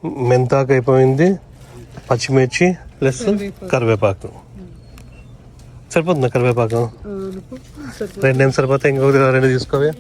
మెంతాకు అయిపోయింది, పచ్చిమిర్చి ప్లస్ కరివేపాకు. సరిపోతుందా కరివేపాకు? రెండేం సరిపోతాయి, ఇంకొక రెండు తీసుకోవే.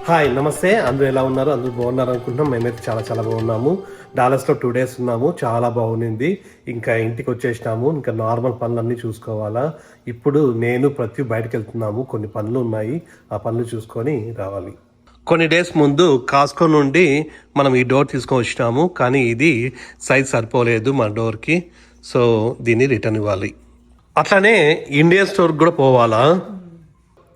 హాయ్, నమస్తే. అందరూ ఎలా ఉన్నారు? అందరూ బాగున్నారు అనుకుంటున్నాం. మేమైతే చాలా చాలా బాగున్నాము. డాలస్లో 2 days ఉన్నాము. చాలా బాగుంది. ఇంకా ఇంటికి వచ్చేసినాము. ఇంకా నార్మల్ పనులన్నీ చూసుకోవాలా. ఇప్పుడు నేను ప్రతి బయటకు వెళ్తున్నాము. కొన్ని పనులు ఉన్నాయి, ఆ పనులు చూసుకొని రావాలి. కొన్ని డేస్ ముందు కాస్కో నుండి మనం ఈ డోర్ తీసుకొని వచ్చినాము, కానీ ఇది సైజ్ సరిపోలేదు మన డోర్కి. సో దీన్ని రిటర్న్ ఇవ్వాలి. అట్లానే ఇండియన్ స్టోర్కి కూడా పోవాలా.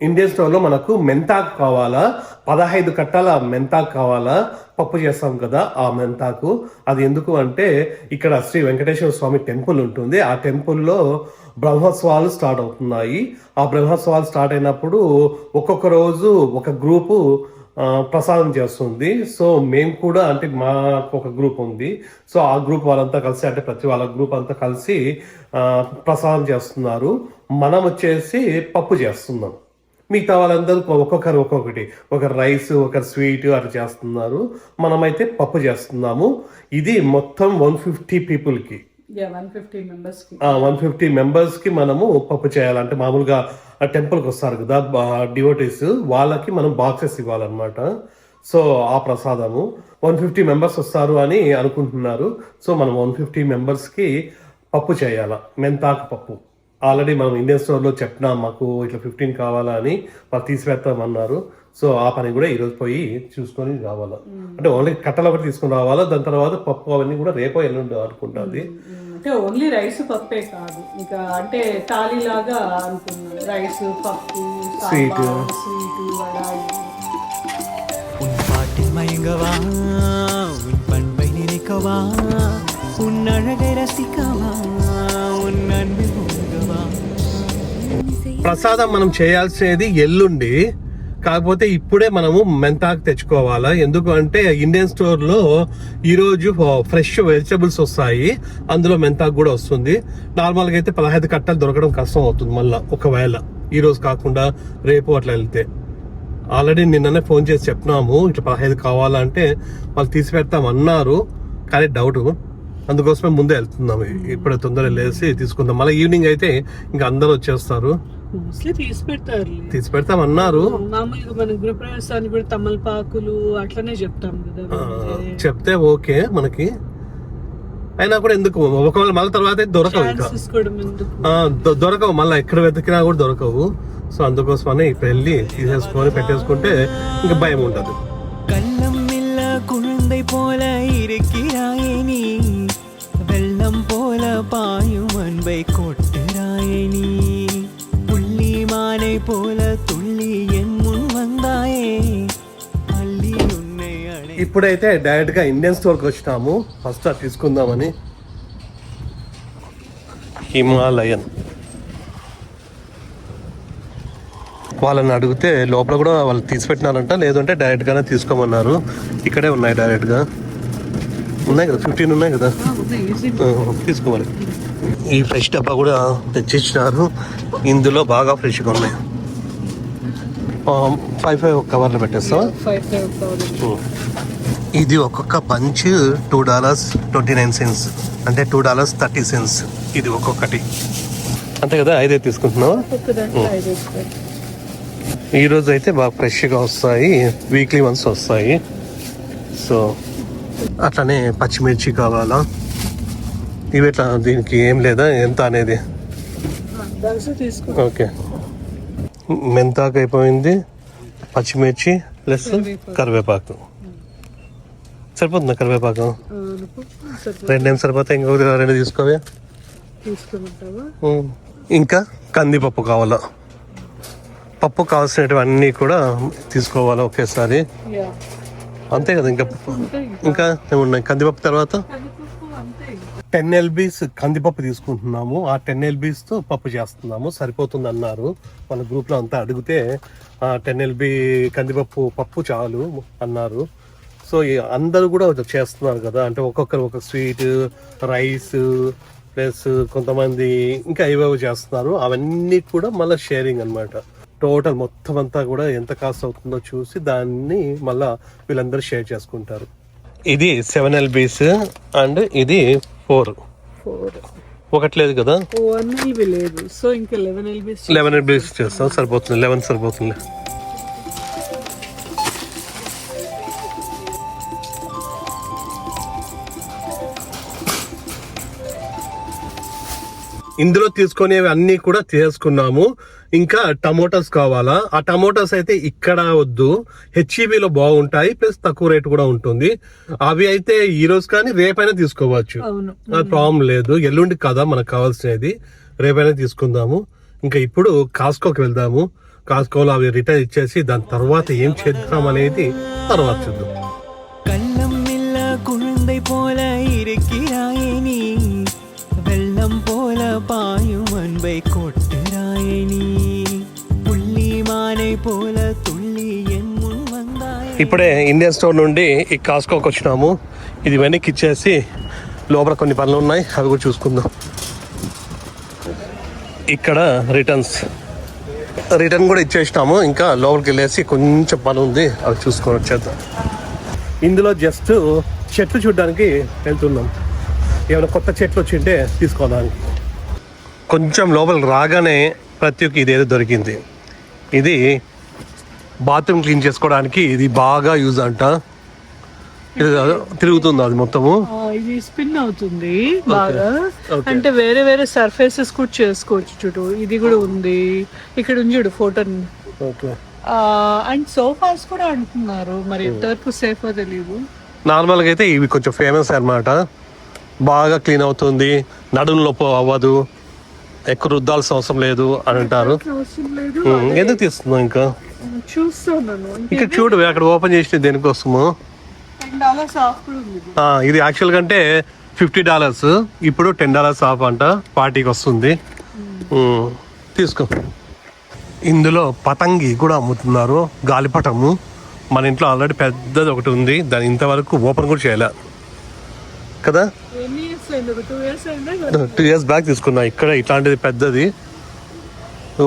ఇండియన్ స్టోర్లో మనకు మెంతాకు కావాలా, 15 కట్టాల మెంతాకు కావాలా. పప్పు చేస్తాం కదా ఆ మెంతాకు. అది ఎందుకు అంటే ఇక్కడ శ్రీ వెంకటేశ్వర స్వామి టెంపుల్ ఉంటుంది. ఆ టెంపుల్లో బ్రహ్మోత్సవాలు స్టార్ట్ అవుతున్నాయి. ఆ బ్రహ్మోత్సవాలు స్టార్ట్ అయినప్పుడు ఒక్కొక్క రోజు ఒక గ్రూపు ప్రసాదం చేస్తుంది. సో మేము కూడా, అంటే మాకు ఒక గ్రూప్ ఉంది. సో ఆ గ్రూప్ వాళ్ళంతా కలిసి, అంటే ప్రతి వాళ్ళ గ్రూప్ అంతా కలిసి ప్రసాదం చేస్తున్నారు. మనం వచ్చేసి పప్పు చేస్తున్నాం. మిగతా వాళ్ళందరూ ఒక్కొక్కరు ఒక్కొక్కటి, ఒకరు రైస్, ఒకరు స్వీట్ అట్లా చేస్తున్నారు. మనమైతే పప్పు చేస్తున్నాము. ఇది మొత్తం 150 పీపుల్కి, 150 మెంబర్స్కి మనము పప్పు చేయాలంటే, మామూలుగా టెంపుల్కి వస్తారు కదా డివోటీస్, వాళ్ళకి మనం బాక్సెస్ ఇవ్వాలన్నమాట. సో ఆ ప్రసాదము 150 మెంబర్స్ వస్తారు అని అనుకుంటున్నారు. సో మనం 150 మెంబర్స్కి పప్పు చేయాలా, మెంతాకు పప్పు. ఆల్రెడీ మనం ఇండియన్ స్టోర్లో చెప్పినాం, మాకు ఇట్లా 15 కావాలా అని. వాళ్ళు తీసిపెడతామన్నారు. సో ఆ పని కూడా ఈరోజు పోయి చూసుకొని రావాలా. అంటే ఓన్లీ కట్టలు ఒకటి తీసుకుని రావాలా. దాని తర్వాత పప్పు అవన్నీ కూడా రేపో ఎల్లుండి అనుకుంటుంది. అంటే ఓన్లీ రైస్ పప్పే కాదు, ఇంకా అంటే తాళి లాగా అనుకున్నాను. రైస్, పప్పు, స్వీట్ ప్రసాదం మనం చేయాల్సినది ఎల్లుండి. కాకపోతే ఇప్పుడే మనము మెంతాకు తెచ్చుకోవాలా. ఎందుకు అంటే ఇండియన్ స్టోర్లో ఈరోజు ఫ్రెష్ వెజిటబుల్స్ వస్తాయి, అందులో మెంతాకు కూడా వస్తుంది. నార్మల్గా అయితే 15 కట్టలు దొరకడం కష్టం అవుతుంది. మళ్ళీ ఒకవేళ ఈరోజు కాకుండా రేపు అట్లా వెళ్తే. ఆల్రెడీ నిన్ననే ఫోన్ చేసి చెప్పినాము ఇట్లా 15 కావాలంటే వాళ్ళు తీసి పెడతామన్నారు, కానీ డౌట్. అందుకోసమే ముందే వెళ్తున్నాము. ఇప్పుడు తొందరగా వెళ్ళేసి తీసుకుందాం. మళ్ళీ ఈవినింగ్ అయితే ఇంకా అందరూ వచ్చేస్తారు. తీసి పెడతామన్నారు. మామూలుగా మన గృహప్రవేశానికి కూడా తమలపాకులు అట్లనే చెప్తాం కదా, చెప్తే ఓకే మనకి. అయినా కూడా ఎందుకు, ఒకవేళ మళ్ళీ తర్వాత దొరకవు, ఇంకా దొరకవు. మళ్ళీ ఎక్కడ వెతికినా కూడా దొరకవు. సో అందుకోసమని ఇప్పుడు వెళ్ళి తీసేసుకొని పెట్టేసుకుంటే ఇంకా భయం ఉండదు. குழந்தை போல இருக்கிறாயனி வெள்ளம் போல பாயும் அன்பை கொட்டுறாயனி புள்ளி மாலை போல துள்ளி என் முன் வந்தாயே அள்ளி உன்னை அடை. ఇప్పుడైతే డైరెక్ట్ గా ఇండియన్ స్టోర్ కి వచ్చినాము. ఫస్ట్ అది తీసుకుందామని. హిమాలయన్ వాళ్ళని అడిగితే లోపల కూడా వాళ్ళు తీసిపెట్టినారంట, లేదంటే డైరెక్ట్ గానే తీసుకోమన్నారు. ఇక్కడే ఉన్నాయి, డైరెక్ట్ గా ఉన్నాయి కదా, 15 ఉన్నాయి కదా, తీసుకోవాలి. ఈ ఫ్రెష్ డబ్బా కూడా తెచ్చిచ్చినారు. ఇందులో బాగా ఫ్రెష్గా ఉన్నాయి. 5 కవర్లు పెట్టేస్తావా? ఇది ఒక్కొక్క పంచ్ $2.29, అంటే $2.30. ఇది ఒక్కొక్కటి అంతే కదా. 5 తీసుకుంటున్నావా? ఈరోజు అయితే బాగా ఫ్రెష్గా వస్తాయి, వీక్లీ వన్స్ వస్తాయి. సో అట్లనే పచ్చిమిర్చి కావాలా. ఇవి ఎట్లా, దీనికి ఏం లేదా ఎంత అనేది? ఓకే, మెంతాకు అయిపోయింది, పచ్చిమిర్చి ప్లస్ కరివేపాకు. సరిపోతుందా కరివేపాకు? రెండేం సరిపోతాయి, ఇంకొక రెండు తీసుకోవే. ఇంకా కందిపప్పు కావాలా. పప్పు కావాల్సినవన్నీ కూడా తీసుకోవాలా ఒకేసారి, అంతే కదా. ఇంకా ఏమున్నాయి? కందిపప్పు తర్వాత 10 LBs కందిపప్పు తీసుకుంటున్నాము. ఆ 10 LBsతో పప్పు చేస్తున్నాము. సరిపోతుంది అన్నారు మన గ్రూప్లో అంతా. అడిగితే 10 LB కందిపప్పు పప్పు చాలు అన్నారు. సో అందరూ కూడా చేస్తున్నారు కదా, అంటే ఒక్కొక్కరు ఒక స్వీట్, రైస్ ప్లస్ కొంతమంది ఇంకా ఏవేవో చేస్తున్నారు. అవన్నీ కూడా మళ్ళీ షేరింగ్ అన్నమాట. టోటల్ మొత్తం అంతా కూడా ఎంత కాస్ట్ అవుతుందో చూసి దాన్ని మళ్ళా వీళ్ళందరూ షేర్ చేసుకుంటారు. ఇది 7 LBs అండ్ ఇది 4 ఒకటి లేదు కదా, 1 LB లేదు. సో ఇంకా 11 LBs చేస్తాం, సరిపోతుంది. 11 సరిపోతుంది. ఇందులో తీసుకునేవి అన్ని కూడా తీసుకున్నాము. ఇంకా టమోటాస్ కావాలా? ఆ టమోటాస్ అయితే ఇక్కడ వద్దు, HEBలో బాగుంటాయి, ప్లస్ తక్కువ రేట్ కూడా ఉంటుంది. అవి అయితే ఈ రోజు కానీ రేపైనా తీసుకోవచ్చు, అది ప్రాబ్లం లేదు. ఎల్లుండి కదా మనకు కావాల్సినది, రేపైనా తీసుకుందాము. ఇంకా ఇప్పుడు కాస్కోకి వెళ్దాము. కాస్కోలో అవి రిటర్న్ ఇచ్చేసి దాని తర్వాత ఏం చేద్దాం అనేది తర్వాత చూద్దాం. கள்ளம் இல்ல குழந்தை போல இருக்கிறாயனி வெள்ளம் போல பாயும் அன்பை கொட்டுறாயனி புள்ளி மானை போல துள்ளி என் முன் வந்தாய். ఇప్పుడే ఇండియన్ స్టోర్ నుండి ఈ కాస్కోకి వచ్చినాము. ఇది వెనక్కి ఇచ్చేసి లోపల కొన్ని పనులు ఉన్నాయి, అవి కూడా చూసుకుందాం. ఇక్కడ రిటర్న్ కూడా ఇచ్చేసినాము. ఇంకా లోపలికి వెళ్ళేసి కొంచెం పని ఉంది, అవి చూసుకొని వచ్చేద్దాం. ఇందులో జస్ట్ చెట్లు చూడడానికి వెళ్తున్నాం. ఏమైనా కొత్త చెట్లు వచ్చింటే తీసుకోవడానికి. కొంచెం లోపలికి రాగానే ప్రతి ఒక్క ఇదేదో దొరికింది. ఇది బాత్రూమ్ క్లీన్ చేసుకోవడానికి ఇది బాగా యూజ్ అంట. ఇది తిరుగుతుంది అది మొత్తము, ఇది స్పిన్ అవుతుంది బాగా. అంటే వేరే వేరే సర్ఫేసెస్ కూడా చేసుకోవచ్చు. చూడు ఇది కూడా ఉంది ఇక్కడ ఉంది, చూడు ఫోటో. ఓకే. అండ్ సోఫాస్ కూడా అంటున్నారు, మరి ఎంతవరకు సేఫో తెలియదు. నార్మల్గా అయితే ఇవి కొంచెం ఫేమస్ అన్నమాట. బాగా క్లీన్ అవుతుంది, నడుము నొప్పి అవ్వదు, ఎక్కువ రుద్దాల్సిన అవసరం లేదు అని అంటారు. అవసరం లేదు. ఎందుకు తీస్తున్నావు? ఇంకా చూస్తున్నాను. ఇక్కడ చూడు, అక్కడ ఓపెన్ చేసిన దేనికోసము. $10 ఆఫ్ కూడా ఉంది. ఇది యాక్చువల్ కంటే $50, ఇప్పుడు $10 ఆఫ్ అంట. పార్టీకి వస్తుంది. తీసుకో. ఇందులో పతంగి కూడా అమ్ముతున్నారు, గాలిపటము. మన ఇంట్లో ఆల్రెడీ పెద్దది ఒకటి ఉంది, దాని ఇంతవరకు ఓపెన్ కూడా చేయలే కదా. 2 years బ్యాక్ తీసుకున్నా. ఇక్కడ ఇట్లాంటిది పెద్దది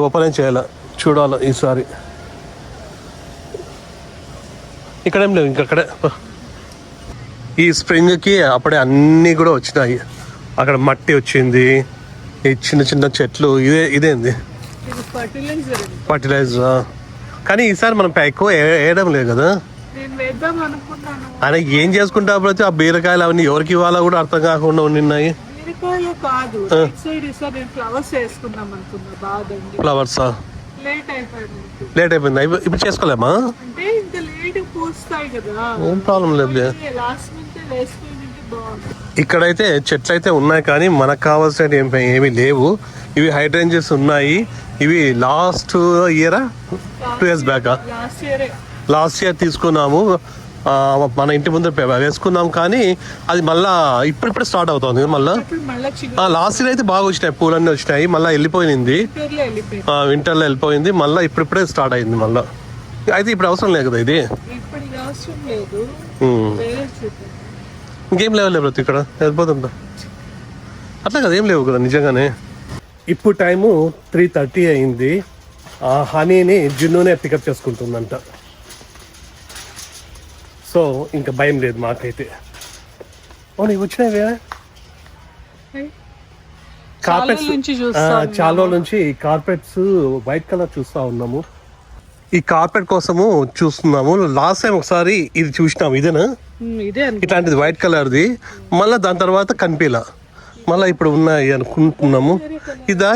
ఓపెన్ ఏం చేయాల, చూడాలి ఈసారి. ఇక్కడేం లేవు, ఇంకక్కడే. ఈ స్ప్రింగ్కి అప్పుడే అన్నీ కూడా వచ్చినాయి. అక్కడ మట్టి వచ్చింది, ఈ చిన్న చిన్న చెట్లు. ఇదేంది? ఫర్టిలైజర్. కానీ ఈసారి మనం ఎక్కువ వేయడం లేదు కదా. ఆయన ఏం చేసుకుంటా ప్రతి ఆ బీరకాయలు అవన్నీ ఎవరికి ఇవ్వాలో కూడా అర్థం కాకుండా ఉన్నాయి. ఫ్లవర్సా? లేట్ అయిపోయింది. ఇప్పుడు చేసుకోలేమా? ఏం ప్రాబ్లం లేదు. ఇక్కడైతే చెట్లు అయితే ఉన్నాయి, కానీ మనకు కావాల్సిన ఏమీ లేవు. ఇవి హైడ్రేంజెస్ ఉన్నాయి. ఇవి లాస్ట్ ఇయరా 2 years బ్యాకా? లాస్ట్ ఇయర్ తీసుకున్నాము. మన ఇంటి ముందు వేసుకున్నాం, కానీ అది మళ్ళా ఇప్పుడిప్పుడే స్టార్ట్ అవుతుంది. మళ్ళీ లాస్ట్ ఇయర్ అయితే బాగా వచ్చినాయి, పూలన్నీ వచ్చినాయి. మళ్ళీ వెళ్ళిపోయింది, వింటర్లో వెళ్ళిపోయింది. మళ్ళీ ఇప్పుడిప్పుడే స్టార్ట్ అయింది మళ్ళీ. అయితే ఇప్పుడు అవసరం లేదు కదా ఇది. ఇంకేం లేవు ప్రతి ఇక్కడ వెళ్ళిపోతుందా అట్లా కదా, ఏం లేవు కదా నిజంగానే. ఇప్పుడు టైము 3:30 అయింది. ఆ హనీని జున్నునే పికప్ చేసుకుంటుందంట. సో ఇంకా భయం లేదు మాకైతే. నీకు వచ్చినాయి కార్పెట్స్, చాలా రోజుల నుంచి కార్పెట్స్ వైట్ కలర్ చూస్తా ఉన్నాము. ఈ కార్పెట్ కోసము చూస్తున్నాము. లాస్ట్ టైం ఒకసారి ఇది చూసినాము, ఇదేనా? ఇట్లాంటిది వైట్ కలర్ది. మళ్ళీ దాని తర్వాత కనిపిలా, మళ్ళీ ఇప్పుడు ఉన్నాయి అనుకుంటున్నాము. ఇదా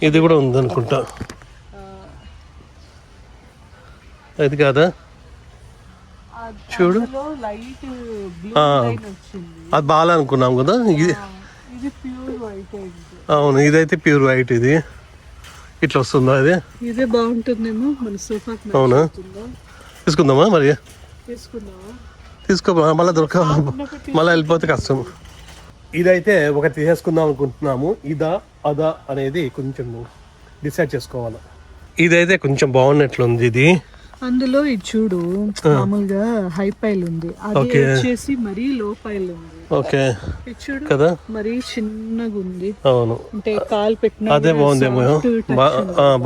ఇది కూడా ఉంది అనుకుంటా. అది కాదా? చూడు, అది బాగా అనుకున్నాం కదా. ఇది అవును, ఇదైతే ప్యూర్ వైట్. ఇది ఇట్లా వస్తుందా? అది ఇదే బాగుంటుందేమో మన సోఫా. అవునా? తీసుకుందామా మరి? తీసుకో, మళ్ళీ దొరక, మళ్ళీ వెళ్ళిపోతే కష్టం. ఇదైతే ఒకటి తీసేసుకుందాం అనుకుంటున్నాము. ఇదా అదా అనేది కొంచెం డిసైడ్ చేసుకోవాలి. ఇదైతే కొంచెం బాగున్నట్లుంది. ఇది అందులో ఇది చూడు మామూలుగా హై పైల్ ఉంది, అది Okay. వచ్చేసి మరీ లో పైల్ ఉంది. ఓకే ఇది చూడు కదా, మరీ చిన్నగా ఉంది, అవును అంటే కాలు పెట్టిన అదే బాగుందేమో,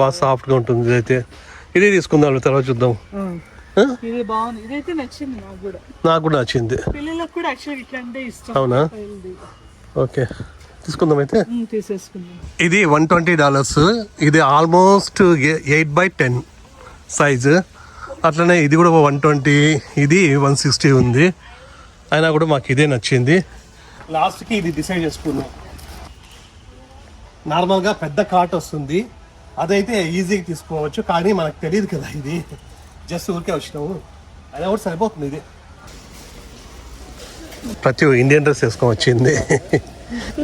బాగా సాఫ్ట్గా ఉంటుంది. ఇదైతే ఇది తీసుకుందాం, తర్వాత చూద్దాం. ఇది బాగుంది, ఇదైతే నచ్చింది నాకు కూడా. నాకు కూడా నచ్చింది. పిల్లలకు కూడా యాక్చువల్ ఇట్లా అంటే ఇష్టం. అవునా? పైల్ది. ఓకే తీసుకుందాం అయితే. తీసేసుకుందాం. ఇది $120, ఇది ఆల్మోస్ట్ 8x10 సైజు. అట్లనే ఇది కూడా 120, ఇది 160 ఉంది. అయినా కూడా మాకు ఇదే నచ్చింది. లాస్ట్కి ఇది డిసైడ్ చేసుకున్నాం. నార్మల్గా పెద్ద కాట్ వస్తుంది, అదైతే ఈజీగా తీసుకోవచ్చు, కానీ మనకు తెలియదు కదా, ఇది జస్ట్ ఊరికే వచ్చినాము, అయినా కూడా సరిపోతుంది. ఇది ప్రతి ఇండియన్ డ్రెస్ వేసుకొని వచ్చింది.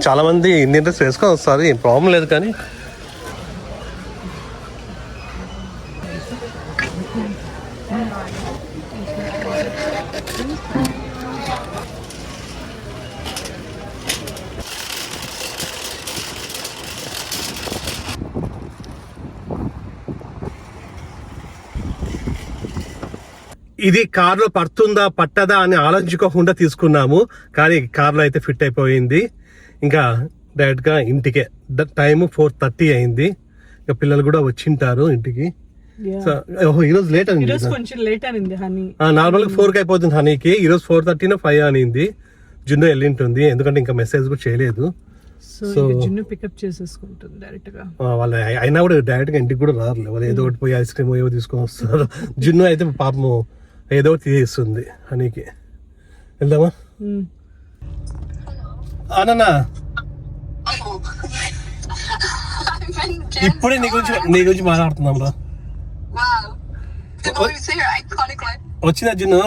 చాలా మంది ఇండియన్ డ్రెస్ వేసుకొని వస్తారు, ఏం ప్రాబ్లం లేదు. కానీ ఇది కార్లో పడుతుందా పట్టదా అని ఆలోచించుకోకుండా తీసుకున్నాము, కానీ కార్లో అయితే ఫిట్ అయిపోయింది. ఇంకా డైరెక్ట్గా ఇంటికే. టైం 4:30 అయింది. ఇంకా పిల్లలు కూడా వచ్చింటారు ఇంటికి. ఈరోజు లేట్ అయింది, కొంచెం లేట్ అనింది హనీ. నార్మల్గా 4కి అయిపోతుంది హనీకి, ఈరోజు 4:30 5 అనింది. జున్ను వెళ్ళింటుంది, ఎందుకంటే ఇంకా మెసేజ్ కూడా చేయలేదు. సో జున్ను పికప్ చేసేసుకుంటుంది డైరెక్ట్ గా. వాళ్ళు అయినా కూడా డైరెక్ట్ గా ఇంటికి కూడా రారు, వాళ్ళు ఏదో ఒకటి పోయి ఐస్ క్రీమ్ ఏవో తీసుకొని వస్తారు. జున్ను అయితే పాపము ఏదో ఒకటి తీసేస్తుంది హనీకి. వెళ్దామా అన్నా? ఇప్పుడే నీ గురించి మాట్లాడుతున్నాం రా. వచ్చిన జున్ను.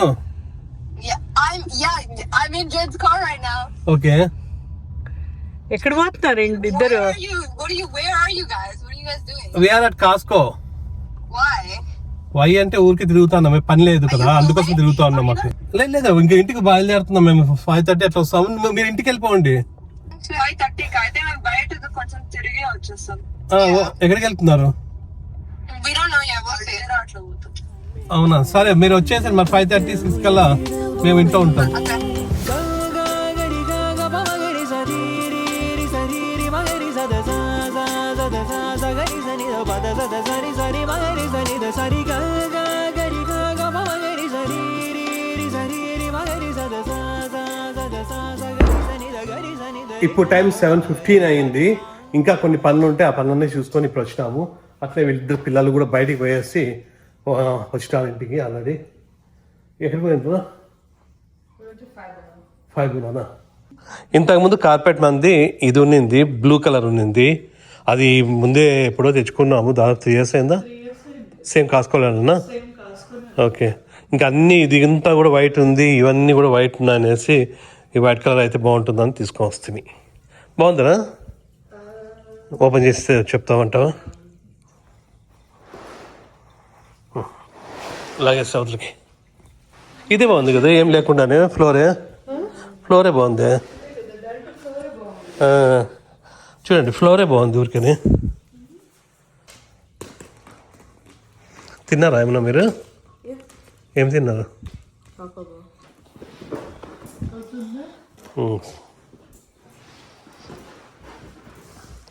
ఓకే, ఎక్కడ పోతున్నారు ఇద్దరు? We are at Costco. వై అంటే ఊరికి తిరుగుతున్నాం, మేము పని లేదు కదా, అందుకోసం తిరుగుతా ఉన్నాం. మాకు లేదు, ఇంకా ఇంటికి బయలుదేరుతున్నాం మేము. 5:30 అట్లా వస్తాము, మీరు ఇంటికి వెళ్ళిపోండి. ఎక్కడికి వెళ్తున్నారు? అవునా, సరే మీరు వచ్చేసరి మరి 5:36 కల్లా మేము ఇంట్లో ఉంటాం. ఇప్పుడు టైం 7:15 అయింది. ఇంకా కొన్ని పనులు ఉంటే ఆ పనులన్నీ చూసుకొని ఇప్పుడు వచ్చినాము. అట్లే వీళ్ళిద్దరు పిల్లలు కూడా బయటికి పోయేసి వచ్చినారు ఇంటికి ఆల్రెడీ. ఎక్కడికి పోయిందా? 5 ఇంతకుముందు కార్పెట్ మంది ఇది ఉన్నింది, బ్లూ కలర్ ఉన్నింది. అది ముందే ఎప్పుడో తెచ్చుకున్నాము, దాదాపు 3 years అయిందా? సేమ్ కాసుకోలేనా? ఓకే, ఇంకా అన్నీ ఇది ఇంతా కూడా వైట్ ఉంది, ఇవన్నీ కూడా వైట్ ఉన్నాయి అనేసి ఈ వైట్ కలర్ అయితే బాగుంటుందని తీసుకొని వస్తుంది. బాగుందిరా? ఓపెన్ చేస్తే చెప్తామంటావా? లాగేస్తే అవతలకి. ఇదే బాగుంది కదా, ఏం లేకుండానే ఫ్లోరే బాగుంది. చూడండి, ఫ్లోరే బాగుంది ఊరికనే. తిన్నారా ఏమన్నా మీరు? ఏం తిన్నారు?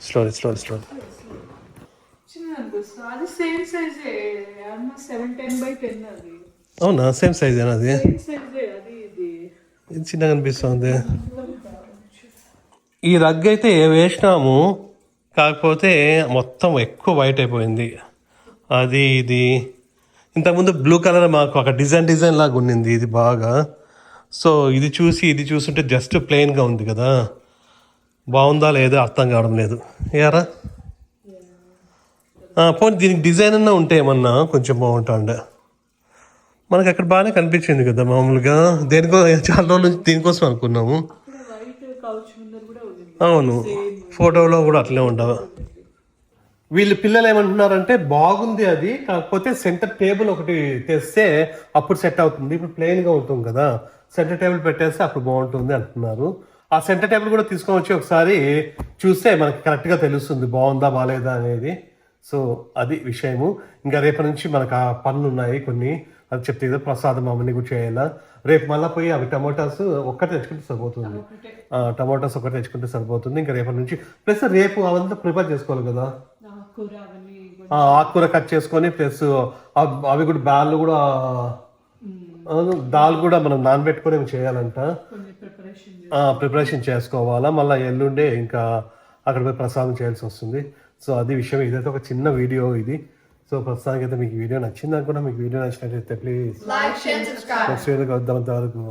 స్లోరీ. అవునా, సేమ్ సైజేనా అది? ఇది చిన్నగా అనిపిస్తుంది. ఈ రగ్ అయితే వేసినాము, కాకపోతే మొత్తం ఎక్కువ వైట్ అయిపోయింది. అది ఇది ఇంతకుముందు బ్లూ కలర్ మాకు ఒక డిజైన్ లాగా ఉన్నింది ఇది బాగా. సో ఇది చూస్తుంటే జస్ట్ ప్లెయిన్గా ఉంది కదా, బాగుందా లేదో అర్థం కావడం లేదు. ఏరా పోనీ దీనికి డిజైన్ అన్నా ఉంటే ఏమన్నా కొంచెం బాగుంటుండే. మనకు అక్కడ బాగానే కనిపించింది కదా మామూలుగా, దేనికో చాలా రోజుల నుంచి దీనికోసం అనుకున్నాము. అవును, ఫోటోలో కూడా అట్లే ఉండవు. వీళ్ళు పిల్లలు ఏమంటున్నారంటే బాగుంది అది, కాకపోతే సెంటర్ టేబుల్ ఒకటి తెస్తే అప్పుడు సెట్ అవుతుంది. ఇప్పుడు ప్లెయిన్గా ఉంటుంది కదా, సెంటర్ టేబుల్ పెట్టేస్తే అప్పుడు బాగుంటుంది అంటున్నారు. ఆ సెంటర్ టేబుల్ కూడా తీసుకొని వచ్చి ఒకసారి చూస్తే మనకి కరెక్ట్గా తెలుస్తుంది బాగుందా బాగాలేదా అనేది. సో అది విషయము. ఇంకా రేపటి నుంచి మనకు ఆ పనులు ఉన్నాయి కొన్ని, అది చెప్తే కదా ప్రసాదం అవన్నీ కూడా చేయాలా. రేపు మళ్ళీ పోయి అవి టమాటాస్ ఒక్కటి తెచ్చుకుంటే సరిపోతుంది. టమాటాస్ ఒకటి తెచ్చుకుంటే సరిపోతుంది. ఇంకా రేపటి నుంచి ప్లస్ రేపు అవంతా ప్రిపేర్ చేసుకోవాలి కదా, ఆకుకూర కట్ చేసుకొని ప్లస్ అవి కూడా బ్యాళ్ళు కూడా దాల్ కూడా మనం నానబెట్టుకొని చేయాలంట, ప్రిపరేషన్ చేసుకోవాలా. మళ్ళీ ఎల్లుండే ఇంకా అక్కడ పోయి ప్రసాదం చేయాల్సి వస్తుంది. సో అది విషయం. ఇదైతే ఒక చిన్న వీడియో ఇది. సో ప్రస్తుతానికి అయితే మీకు వీడియో నచ్చింది అనుకున్నా. మీకు వీడియో నచ్చినట్లయితే ప్లీజ్ నెక్స్ట్ వీడియోకి వద్దాం. అంతవరకు